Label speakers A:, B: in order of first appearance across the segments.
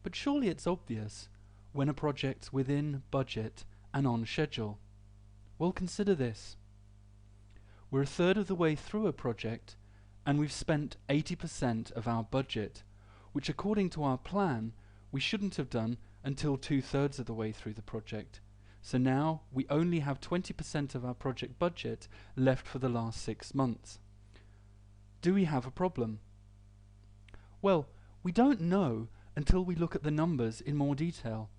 A: But surely it's obvious when a project's within budget and on schedule. Well, consider this. We're a third of the way through a project and we've spent 80% of our budget, which according to our plan we shouldn't have done until 2/3 of the way through the project. So now we only have 20% of our project budget left for the last 6 months. Do we have a problem? Well, we don't know until we look at the numbers in more detail.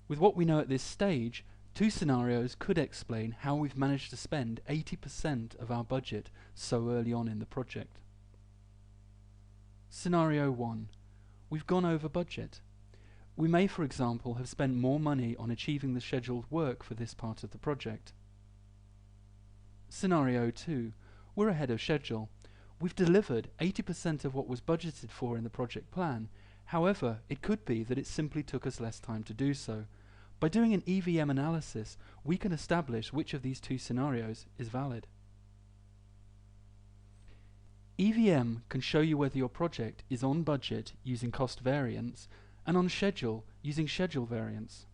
A: With what we know at this stage, 2 scenarios could explain how we've managed to spend 80% of our budget so early on in the project. Scenario 1. We've gone over budget. We may, for example, have spent more money on achieving the scheduled work for this part of the project. Scenario 2. We're ahead of schedule. We've delivered 80% of what was budgeted for in the project plan. However, it could be that it simply took us less time to do so. By doing an EVM analysis, we can establish which of these 2 scenarios is valid. EVM can show you whether your project is on budget using cost variance and on schedule using schedule variance.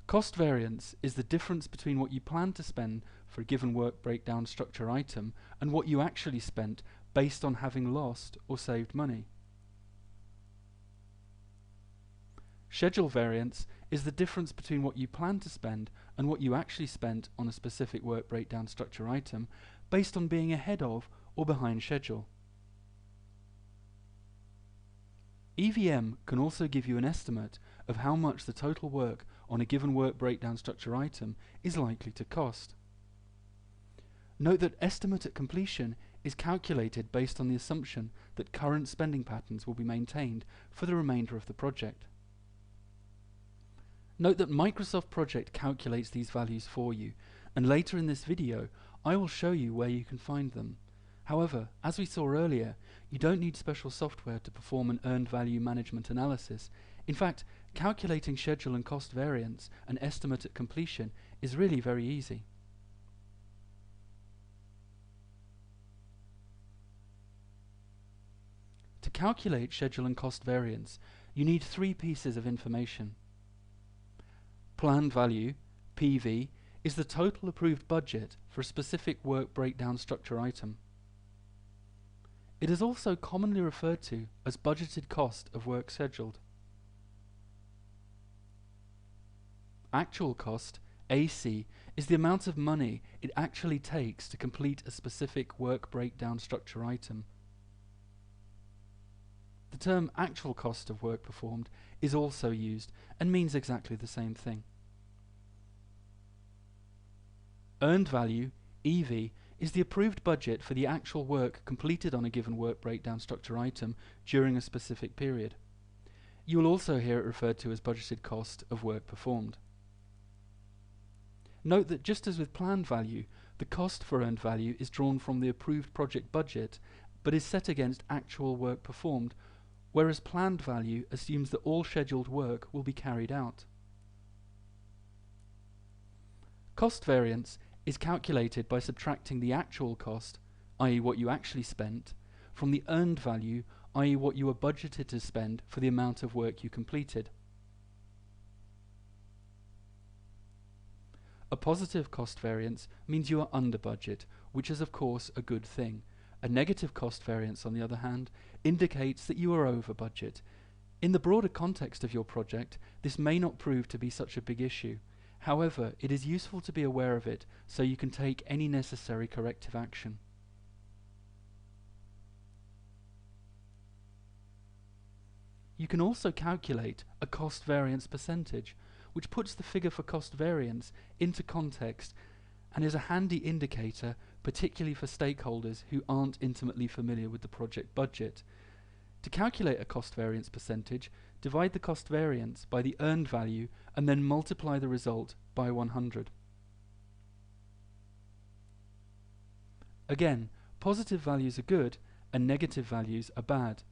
A: Cost variance is the difference between what you plan to spend for a given work breakdown structure item and what you actually spent based on having lost or saved money. Schedule variance is the difference between what you plan to spend and what you actually spent on a specific work breakdown structure item based on being ahead of or behind schedule. EVM can also give you an estimate of how much the total work on a given work breakdown structure item is likely to cost. Note that estimate at completion is calculated based on the assumption that current spending patterns will be maintained for the remainder of the project. Note that Microsoft Project calculates these values for you, and later in this video I will show you where you can find them. However, as we saw earlier, you don't need special software to perform an earned value management analysis. In fact, calculating schedule and cost variance and estimate at completion is really very easy. To calculate schedule and cost variance, you need 3 pieces of information. Planned value, PV, is the total approved budget for a specific work breakdown structure item. It is also commonly referred to as budgeted cost of work scheduled. Actual cost, AC, is the amount of money it actually takes to complete a specific work breakdown structure item. The term actual cost of work performed is also used and means exactly the same thing. Earned value, EV, is the approved budget for the actual work completed on a given work breakdown structure item during a specific period. You will also hear it referred to as budgeted cost of work performed. Note that just as with planned value, the cost for earned value is drawn from the approved project budget but is set against actual work performed, whereas planned value assumes that all scheduled work will be carried out. Cost variance is calculated by subtracting the actual cost, i.e. what you actually spent, from the earned value, i.e. what you were budgeted to spend for the amount of work you completed. A positive cost variance means you are under budget, which is of course a good thing. A negative cost variance, on the other hand, indicates that you are over budget. In the broader context of your project, this may not prove to be such a big issue. However, it is useful to be aware of it so you can take any necessary corrective action. You can also calculate a cost variance percentage, which puts the figure for cost variance into context and is a handy indicator, particularly for stakeholders who aren't intimately familiar with the project budget. To calculate a cost variance percentage, divide the cost variance by the earned value and then multiply the result by 100. Again, positive values are good and negative values are bad.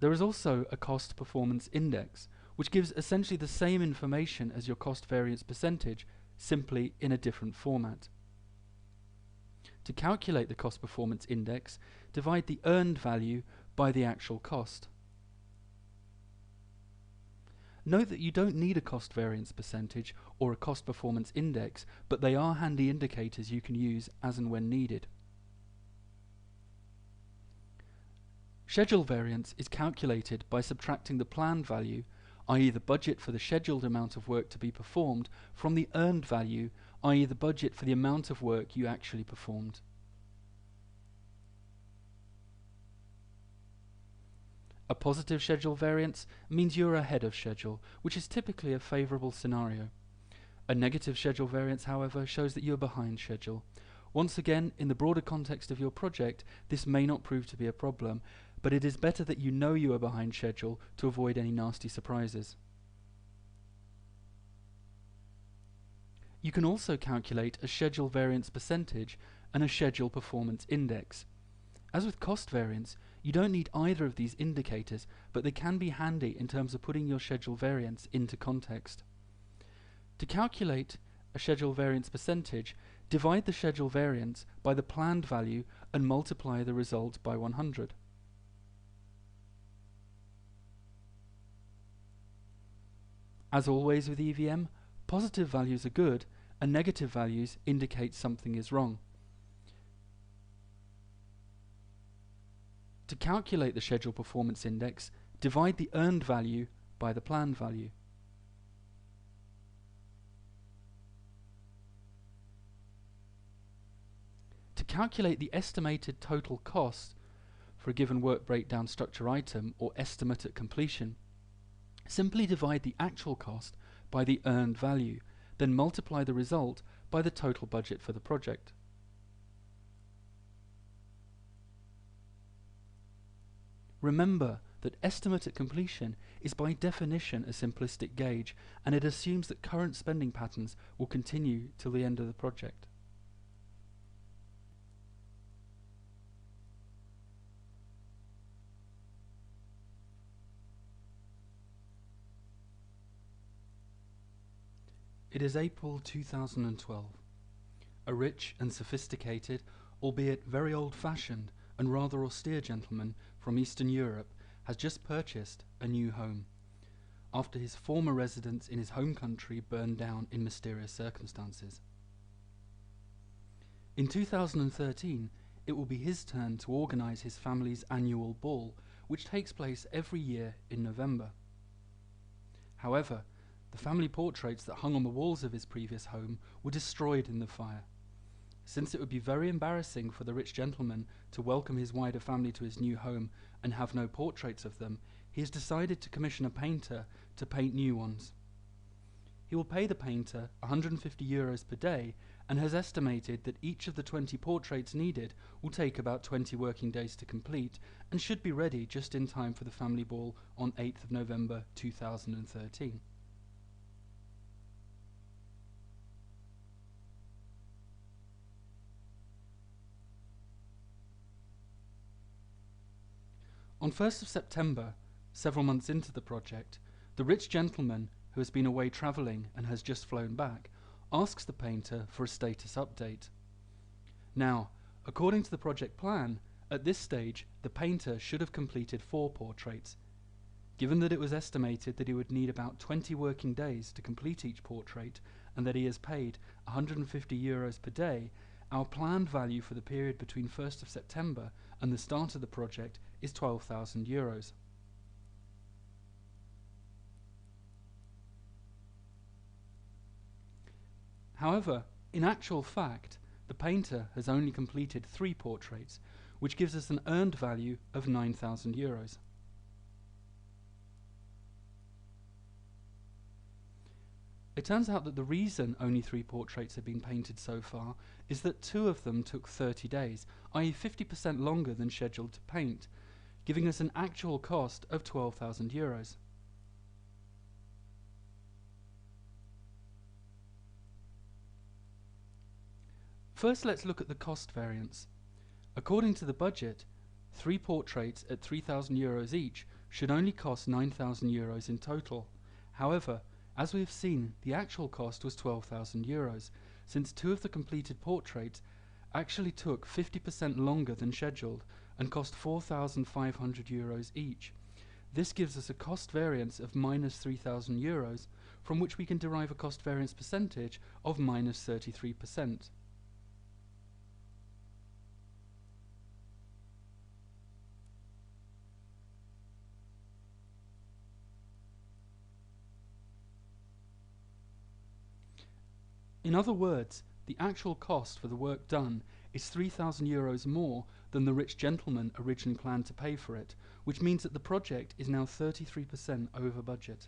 A: There is also a cost performance index, which gives essentially the same information as your cost variance percentage, simply in a different format. To calculate the cost performance index, divide the earned value by the actual cost. Note that you don't need a cost variance percentage or a cost performance index, but they are handy indicators you can use as and when needed. Schedule variance is calculated by subtracting the planned value, i.e. the budget for the scheduled amount of work to be performed, from the earned value, i.e. the budget for the amount of work you actually performed. A positive schedule variance means you're ahead of schedule, which is typically a favourable scenario. A negative schedule variance, however, shows that you're behind schedule. Once again, in the broader context of your project, this may not prove to be a problem, but it is better that you know you are behind schedule to avoid any nasty surprises. You can also calculate a schedule variance percentage and a schedule performance index. As with cost variance, you don't need either of these indicators, but they can be handy in terms of putting your schedule variance into context. To calculate a schedule variance percentage, divide the schedule variance by the planned value and multiply the result by 100. As always with EVM, positive values are good and negative values indicate something is wrong. To calculate the schedule performance index, divide the earned value by the planned value. To calculate the estimated total cost for a given work breakdown structure item, or estimate at completion, simply divide the actual cost by the earned value, then multiply the result by the total budget for the project. Remember that estimate at completion is by definition a simplistic gauge, and it assumes that current spending patterns will continue till the end of the project. It is April 2012. A rich and sophisticated, albeit very old-fashioned and rather austere gentleman from Eastern Europe has just purchased a new home, after his former residence in his home country burned down in mysterious circumstances. In 2013, it will be his turn to organise his family's annual ball, which takes place every year in November. However, the family portraits that hung on the walls of his previous home were destroyed in the fire. Since it would be very embarrassing for the rich gentleman to welcome his wider family to his new home and have no portraits of them, he has decided to commission a painter to paint new ones. He will pay the painter €150 per day and has estimated that each of the 20 portraits needed will take about 20 working days to complete and should be ready just in time for the family ball on 8th of November 2013. On 1st of September, several months into the project, the rich gentleman, who has been away travelling and has just flown back, asks the painter for a status update. Now, according to the project plan, at this stage the painter should have completed 4 portraits. Given that it was estimated that he would need about 20 working days to complete each portrait and that he has paid €150 per day, our planned value for the period between 1st of September and the start of the project is €12,000. However, in actual fact, the painter has only completed 3 portraits, which gives us an earned value of €9,000. It turns out that the reason only 3 portraits have been painted so far is that 2 of them took 30 days, i.e. 50% longer than scheduled to paint, giving us an actual cost of €12,000. First, let's look at the cost variance. According to the budget, 3 portraits at €3,000 each should only cost €9,000 in total. However, as we have seen, the actual cost was €12,000, since 2 of the completed portraits actually took 50% longer than scheduled and cost €4,500 each. This gives us a cost variance of minus €3,000, from which we can derive a cost variance percentage of minus 33%. In other words, the actual cost for the work done is €3,000 more than the rich gentleman originally planned to pay for it, which means that the project is now 33% over budget.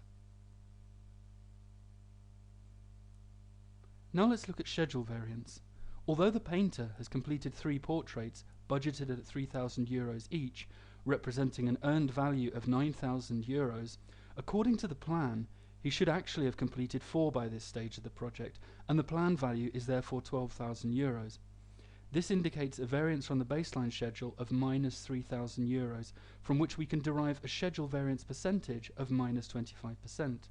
A: Now let's look at schedule variance. Although the painter has completed 3 portraits budgeted at €3,000 each, representing an earned value of €9,000, according to the plan, he should actually have completed 4 by this stage of the project, and the plan value is therefore €12,000. This indicates a variance from the baseline schedule of minus €3,000, from which we can derive a schedule variance percentage of minus 25%.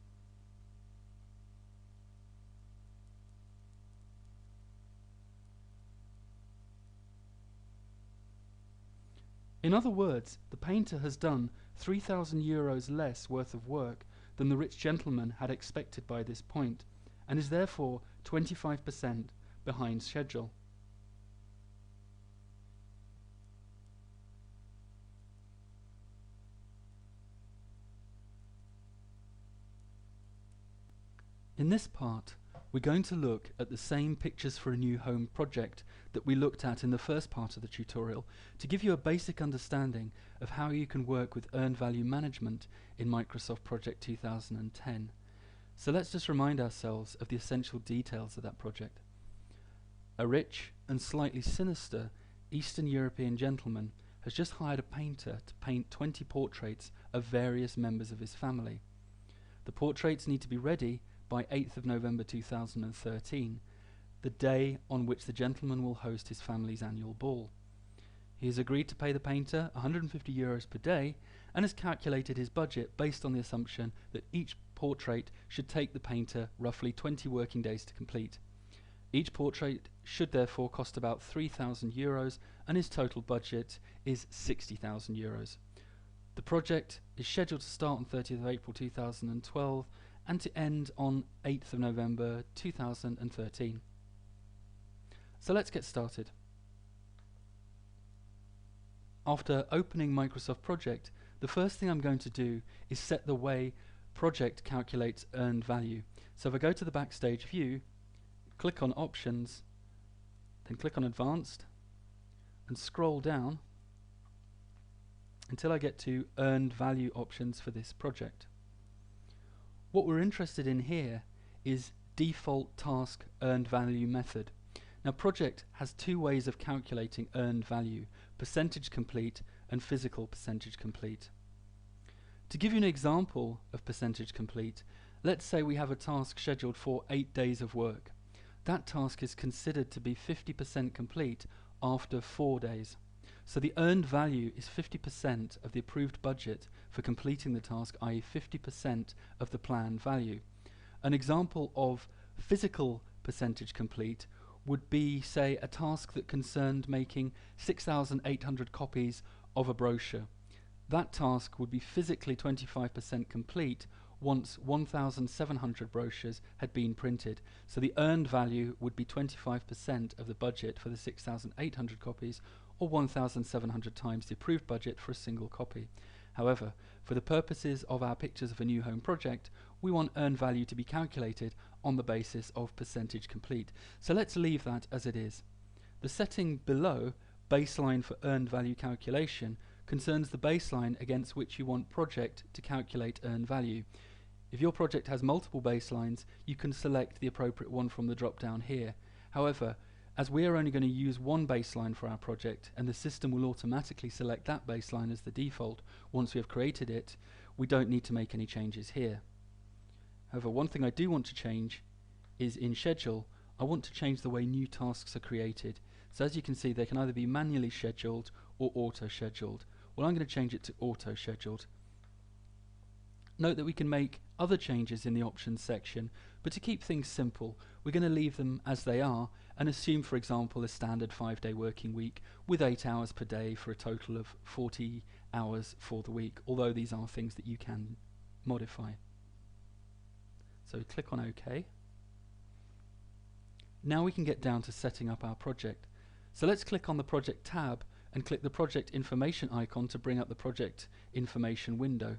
A: In other words, the painter has done €3,000 less worth of work than the rich gentleman had expected by this point, and is therefore 25% behind schedule. In this part, we're going to look at the same pictures for a new home project that we looked at in the first part of the tutorial to give you a basic understanding of how you can work with earned value management in Microsoft Project 2010. So let's just remind ourselves of the essential details of that project. A rich and slightly sinister Eastern European gentleman has just hired a painter to paint 20 portraits of various members of his family. The portraits need to be ready by 8th of November 2013, the day on which the gentleman will host his family's annual ball. He has agreed to pay the painter €150 per day and has calculated his budget based on the assumption that each portrait should take the painter roughly 20 working days to complete. Each portrait should therefore cost about €3,000 and his total budget is €60,000. The project is scheduled to start on 30th of April 2012 and to end on 8th of November 2013. So let's get started. After opening Microsoft Project, the first thing I'm going to do is set the way Project calculates earned value. So if I go to the Backstage view, click on Options, then click on Advanced, and scroll down until I get to Earned Value options for this project. What we're interested in here is Default Task Earned Value method. Now Project has 2 ways of calculating earned value: percentage complete and physical percentage complete. To give you an example of percentage complete, let's say we have a task scheduled for 8 days of work. That task is considered to be 50% complete after 4 days. So the earned value is 50% of the approved budget for completing the task, i.e. 50% of the planned value. An example of physical percentage complete would be, say, a task that concerned making 6,800 copies of a brochure. That task would be physically 25% complete once 1,700 brochures had been printed. So the earned value would be 25% of the budget for the 6,800 copies, or 1,700 times the approved budget for a single copy. However, for the purposes of our pictures of a new home project, we want earned value to be calculated on the basis of percentage complete. So let's leave that as it is. The setting below, baseline for earned value calculation, concerns the baseline against which you want Project to calculate earned value. If your project has multiple baselines, you can select the appropriate one from the drop down here. However, as we are only going to use one baseline for our project, and the system will automatically select that baseline as the default once we have created it, we don't need to make any changes here. However, one thing I do want to change is in schedule. I want to change the way new tasks are created. So as you can see, they can either be manually scheduled or auto-scheduled. Well, I'm going to change it to auto-scheduled. Note that we can make other changes in the options section, but to keep things simple, we're going to leave them as they are and assume, for example, a standard 5-day working week with 8 hours per day for a total of 40 hours for the week, although these are things that you can modify. So click on OK. Now we can get down to setting up our project. So let's click on the Project tab and click the Project Information icon to bring up the Project Information window.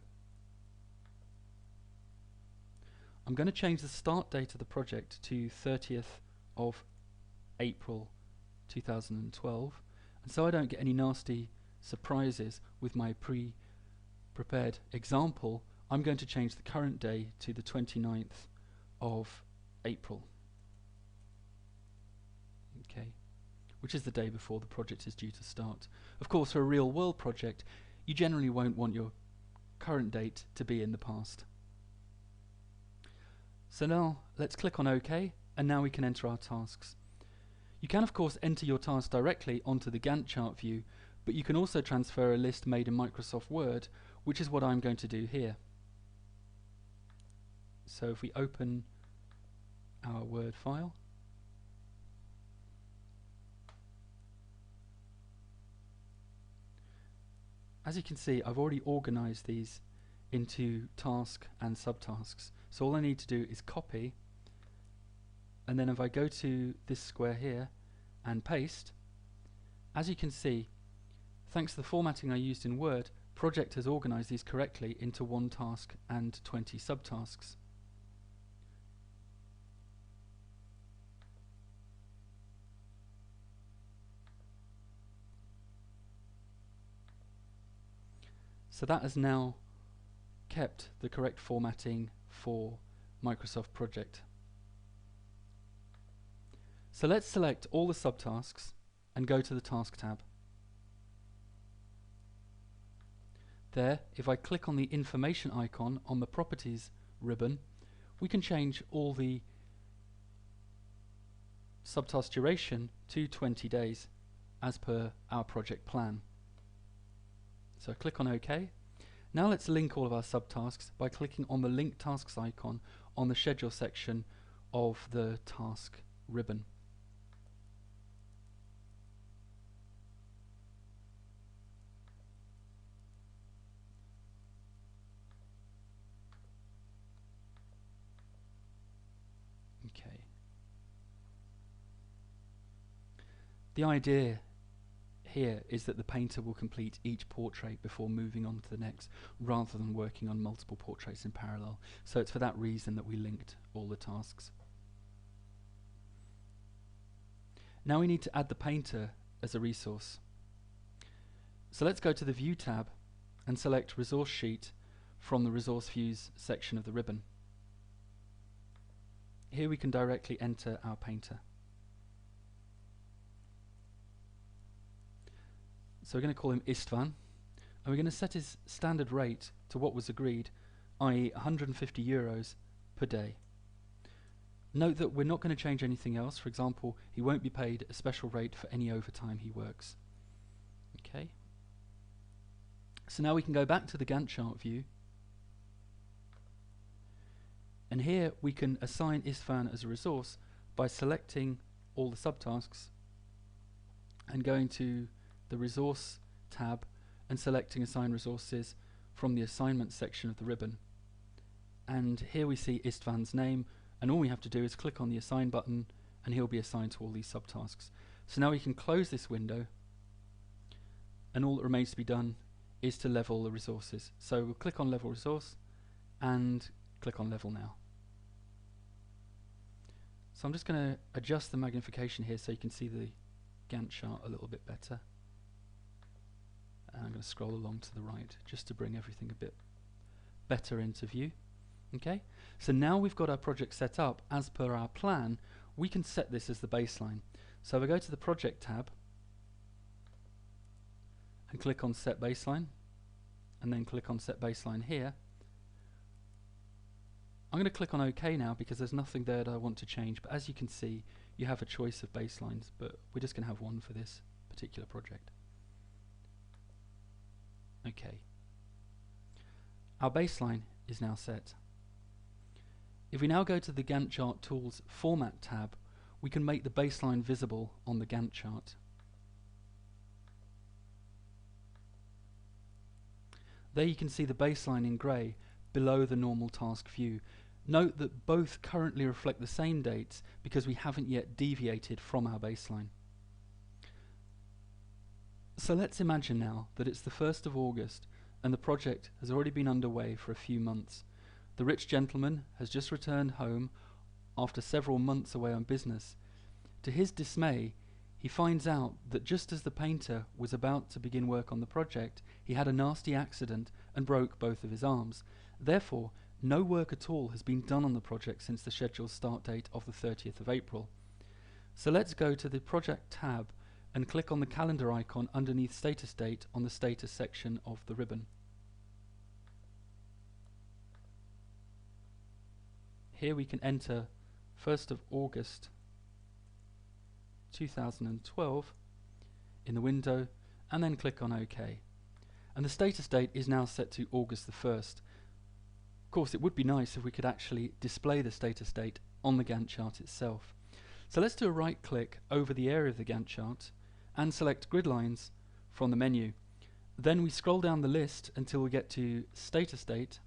A: I'm going to change the start date of the project to 30th of April 2012, and so I don't get any nasty surprises with my pre-prepared example, I'm going to change the current day to the 29th of April. Okay, which is the day before the project is due to start. Of course, for a real world project, you generally won't want your current date to be in the past. So now let's click on OK, and now we can enter our tasks. You can of course enter your task directly onto the Gantt chart view, but you can also transfer a list made in Microsoft Word, which is what I'm going to do here. So if we open our Word file, as you can see, I've already organized these into task and subtasks. So all I need to do is copy, and then if I go to this square here and paste, as you can see, thanks to the formatting I used in Word, Project has organized these correctly into 1 task and 20 subtasks. So that has now kept the correct formatting for Microsoft Project. So let's select all the subtasks and go to the Task tab. There, if I click on the information icon on the Properties ribbon, we can change all the subtask duration to 20 days as per our project plan. So click on OK. Now let's link all of our subtasks by clicking on the Link Tasks icon on the Schedule section of the Task ribbon. Okay. The idea here is that the painter will complete each portrait before moving on to the next, rather than working on multiple portraits in parallel. So it's for that reason that we linked all the tasks. Now we need to add the painter as a resource. So let's go to the View tab and select Resource Sheet from the Resource Views section of the ribbon. Here we can directly enter our painter. So we're going to call him Istvan, and we're going to set his standard rate to what was agreed, i.e. 150 euros per day. Note that we're not going to change anything else. For example, he won't be paid a special rate for any overtime he works. Okay. So now we can go back to the Gantt chart view, and here we can assign Istvan as a resource by selecting all the subtasks and going to the Resource tab and selecting Assign Resources from the Assignment section of the ribbon. And here we see Istvan's name, and all we have to do is click on the Assign button and he'll be assigned to all these subtasks. So now we can close this window, and all that remains to be done is to level the resources. So we'll click on Level Resource and click on Level Now. So I'm just going to adjust the magnification here so you can see the Gantt chart a little bit better. And I'm going to scroll along to the right just to bring everything a bit better into view. Okay, so now we've got our project set up as per our plan. We can set this as the baseline. So if I go to the Project tab and click on Set Baseline, and then click on Set Baseline here, I'm going to click on OK now because there's nothing there that I want to change, but as you can see you have a choice of baselines, but we're just going to have one for this particular project. Okay. Our baseline is now set. If we now go to the Gantt chart tools Format tab, we can make the baseline visible on the Gantt chart. There you can see the baseline in grey below the normal task view. Note that both currently reflect the same dates because we haven't yet deviated from our baseline. So let's imagine now that it's the 1st of August and the project has already been underway for a few months. The rich gentleman has just returned home after several months away on business. To his dismay, he finds out that just as the painter was about to begin work on the project, he had a nasty accident and broke both of his arms. Therefore, no work at all has been done on the project since the scheduled start date of the 30th of April. So let's go to the Project tab and click on the calendar icon underneath Status Date on the Status section of the ribbon. Here we can enter 1st of August 2012 in the window and then click on OK. And the status date is now set to August the 1st. Of course, it would be nice if we could actually display the status date on the Gantt chart itself. So let's do a right click over the area of the Gantt chart and select Grid Lines from the menu. Then we scroll down the list until we get to Status Date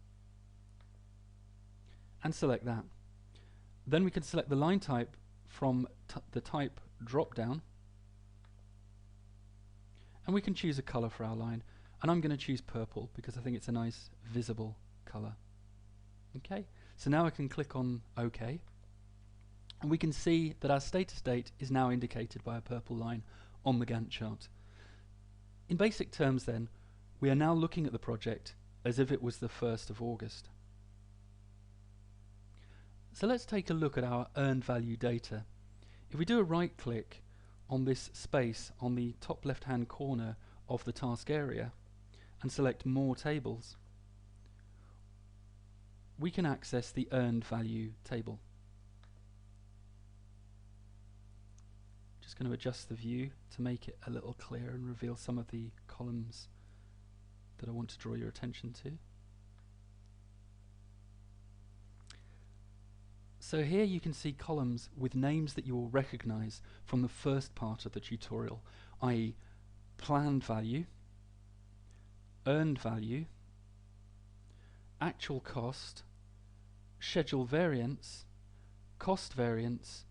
A: and select that. Then we can select the line type from the type drop down and we can choose a color for our line, and I'm going to choose purple because I think it's a nice visible color. Okay, so now I can click on OK and we can see that our status date is now indicated by a purple line on the Gantt chart. In basic terms then, we are now looking at the project as if it was the 1st of August. So let's take a look at our earned value data. If we do a right click on this space on the top left hand corner of the task area and select More Tables, we can access the earned value table. Just going to adjust the view to make it a little clearer and reveal some of the columns that I want to draw your attention to. So here you can see columns with names that you will recognize from the first part of the tutorial, i.e. planned value, earned value, actual cost, schedule variance, cost variance,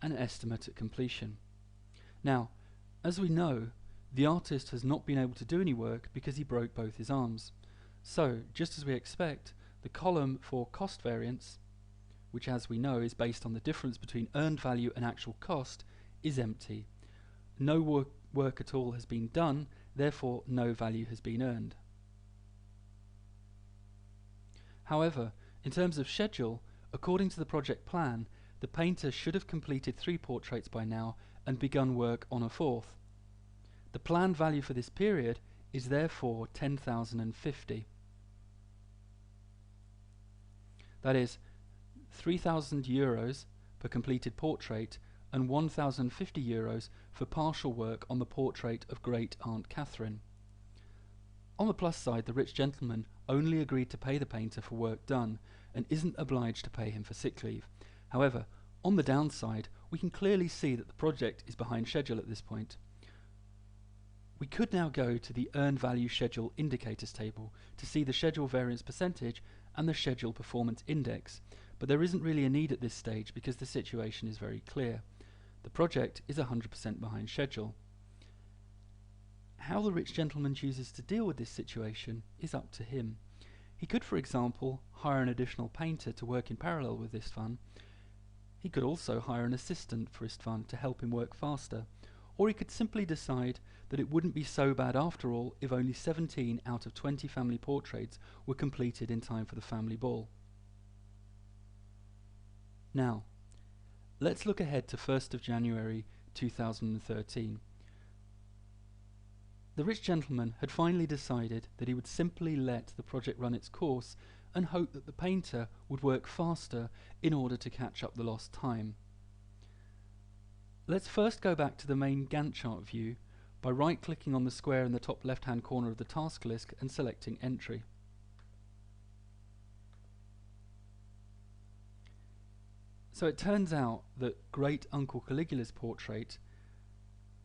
A: and estimate at completion. Now, as we know, the artist has not been able to do any work because he broke both his arms. So, just as we expect, the column for cost variance, which as we know is based on the difference between earned value and actual cost, is empty. No work at all has been done, therefore no value has been earned. However, in terms of schedule, according to the project plan, the painter should have completed 3 portraits by now and begun work on a 4th. The planned value for this period is therefore 10,050. That is 3,000 euros per completed portrait and 1,050 euros for partial work on the portrait of Great Aunt Catherine. On the plus side, the rich gentleman only agreed to pay the painter for work done and isn't obliged to pay him for sick leave. However, on the downside, we can clearly see that the project is behind schedule at this point. We could now go to the Earned Value Schedule Indicators table to see the schedule variance percentage and the schedule performance index, but there isn't really a need at this stage because the situation is very clear. The project is 100% behind schedule. How the rich gentleman chooses to deal with this situation is up to him. He could, for example, hire an additional painter to work in parallel with Istvan. He could also hire an assistant for Istvan to help him work faster, or he could simply decide that it wouldn't be so bad after all if only 17 out of 20 family portraits were completed in time for the family ball. Now, let's look ahead to 1st of January 2013. The rich gentleman had finally decided that he would simply let the project run its course and hope that the painter would work faster in order to catch up the lost time. Let's first go back to the main Gantt chart view by right-clicking on the square in the top left-hand corner of the task list and selecting Entry. So it turns out that Great Uncle Caligula's portrait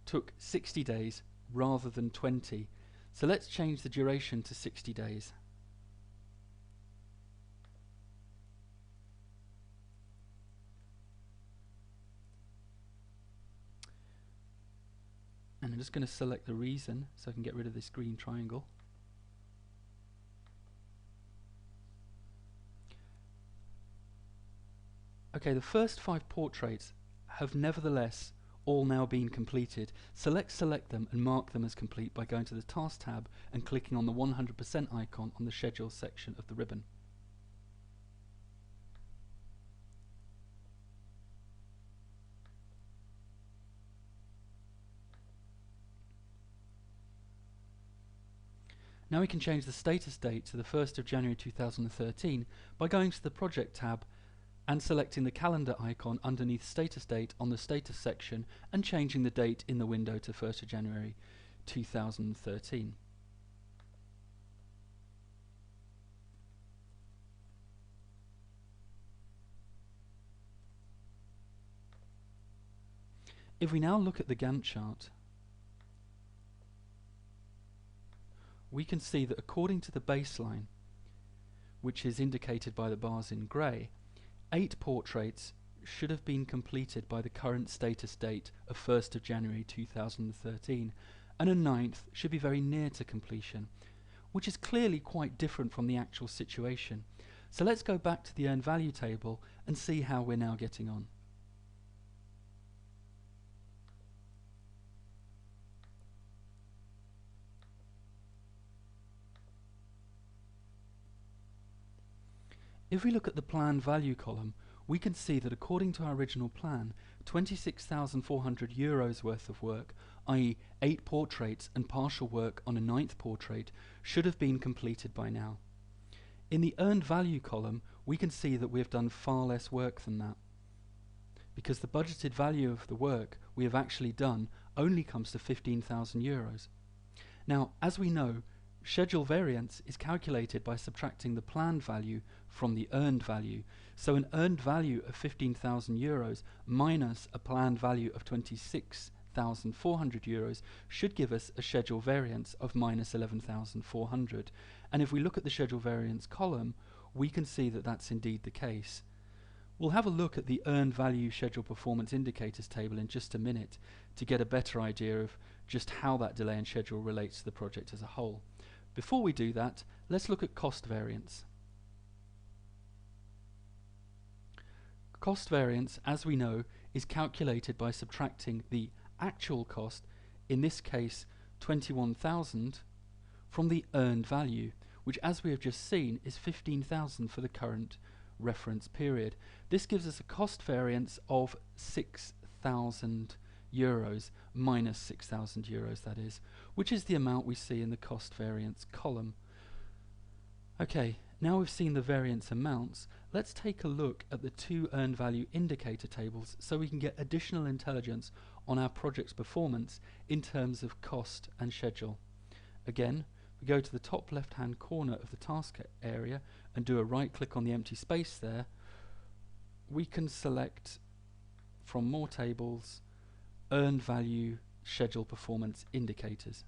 A: took 60 days rather than 20. So let's change the duration to 60 days. And I'm just going to select the reason so I can get rid of this green triangle. Okay, the first 5 portraits have nevertheless all now been completed. So let's select them and mark them as complete by going to the Task tab and clicking on the 100% icon on the Schedule section of the ribbon. Now we can change the status date to the 1st of January 2013 by going to the Project tab and selecting the calendar icon underneath status date on the status section and changing the date in the window to 1st of January 2013. If we now look at the Gantt chart, we can see that according to the baseline, which is indicated by the bars in grey, 8 portraits should have been completed by the current status date of 1st of January 2013, and a 9th should be very near to completion, which is clearly quite different from the actual situation. So let's go back to the earned value table and see how we're now getting on. If we look at the plan value column, we can see that according to our original plan, €26,400 worth of work, i.e. 8 portraits and partial work on a 9th portrait, should have been completed by now. In the earned value column, we can see that we have done far less work than that, because the budgeted value of the work we have actually done only comes to €15,000. Now, as we know, schedule variance is calculated by subtracting the planned value from the earned value. So an earned value of €15,000 minus a planned value of €26,400 should give us a schedule variance of minus 11,400. And if we look at the schedule variance column, we can see that that's indeed the case. We'll have a look at the earned value schedule performance indicators table in just a minute to get a better idea of just how that delay in schedule relates to the project as a whole. Before we do that, let's look at cost variance. Cost variance, as we know, is calculated by subtracting the actual cost, in this case 21,000, from the earned value, which as we have just seen is 15,000 for the current reference period. This gives us a cost variance of €6,000, minus €6,000 that is, which is the amount we see in the cost variance column. Okay, now we've seen the variance amounts, let's take a look at the 2 earned value indicator tables so we can get additional intelligence on our project's performance in terms of cost and schedule. Again, we go to the top left hand corner of the task area and do a right click on the empty space there. We can select from more tables earned value schedule performance indicators.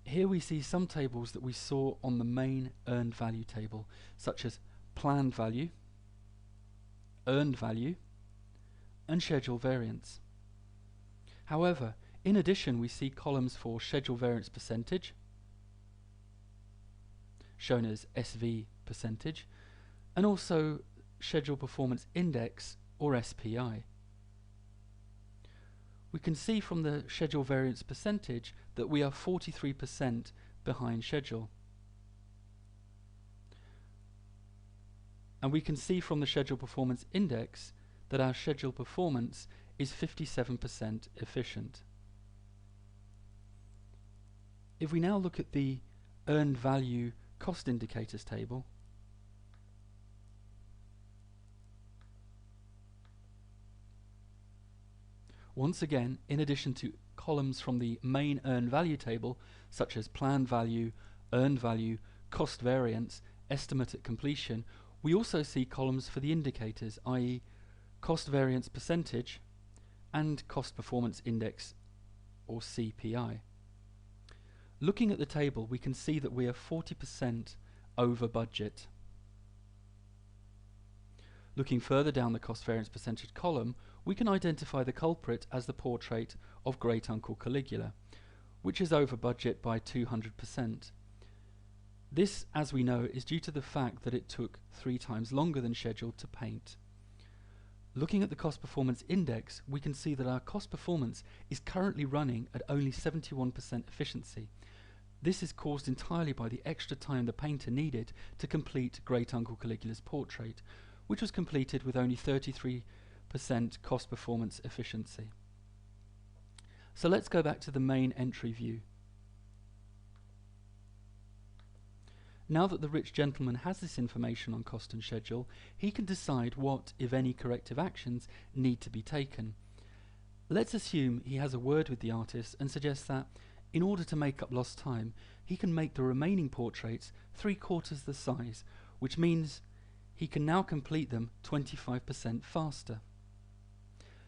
A: Here we see some tables that we saw on the main earned value table, such as planned value, earned value, and schedule variance. However, in addition we see columns for schedule variance percentage, shown as SV percentage, and also schedule performance index, or SPI. We can see from the schedule variance percentage that we are 43% behind schedule. And we can see from the schedule performance index that our schedule performance is 57% efficient. If we now look at the earned value cost indicators table, once again, in addition to columns from the main earned value table, such as planned value, earned value, cost variance, estimate at completion, we also see columns for the indicators, i.e. cost variance percentage and cost performance index, or CPI. Looking at the table, we can see that we are 40% over budget. Looking further down the cost variance percentage column, we can identify the culprit as the portrait of Great Uncle Caligula, which is over budget by 200%. This, as we know, is due to the fact that it took 3 times longer than scheduled to paint. Looking at the cost performance index, we can see that our cost performance is currently running at only 71% efficiency. This is caused entirely by the extra time the painter needed to complete Great Uncle Caligula's portrait, which was completed with only 33% cost performance efficiency. So let's go back to the main entry view. Now that the rich gentleman has this information on cost and schedule, he can decide what, if any, corrective actions need to be taken. Let's assume he has a word with the artist and suggests that, in order to make up lost time, he can make the remaining portraits 3/4 the size, which means he can now complete them 25% faster.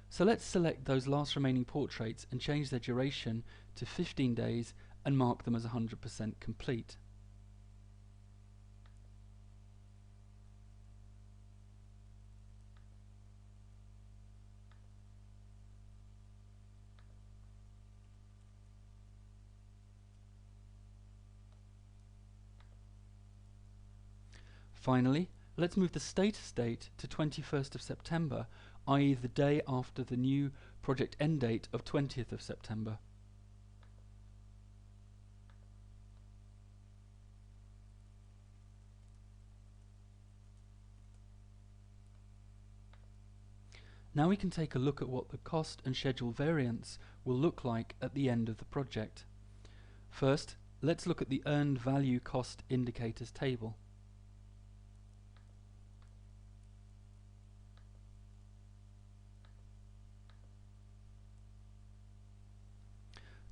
A: So let's select those last remaining portraits and change their duration to 15 days and mark them as 100% complete. Finally, let's move the status date to 21st of September, i.e. the day after the new project end date of 20th of September. Now we can take a look at what the cost and schedule variance will look like at the end of the project. First, let's look at the earned value cost indicators table.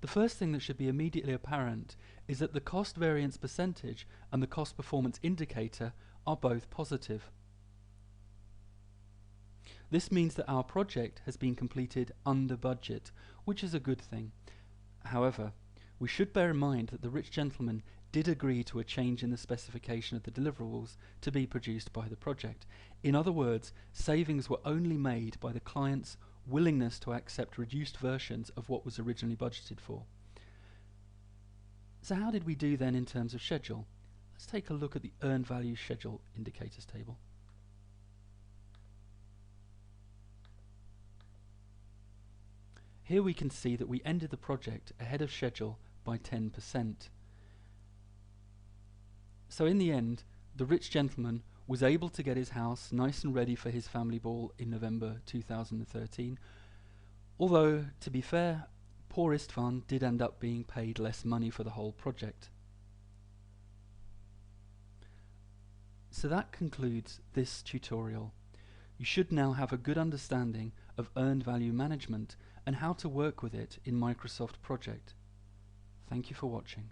A: The first thing that should be immediately apparent is that the cost variance percentage and the cost performance indicator are both positive. This means that our project has been completed under budget, which is a good thing. However, we should bear in mind that the rich gentleman did agree to a change in the specification of the deliverables to be produced by the project. In other words, savings were only made by the client's willingness to accept reduced versions of what was originally budgeted for. So how did we do then in terms of schedule? Let's take a look at the earned value schedule indicators table. Here we can see that we ended the project ahead of schedule by 10%. So in the end, the rich gentleman was able to get his house nice and ready for his family ball in November 2013, although, to be fair, poor Istvan did end up being paid less money for the whole project. So that concludes this tutorial. You should now have a good understanding of earned value management and how to work with it in Microsoft Project. Thank you for watching.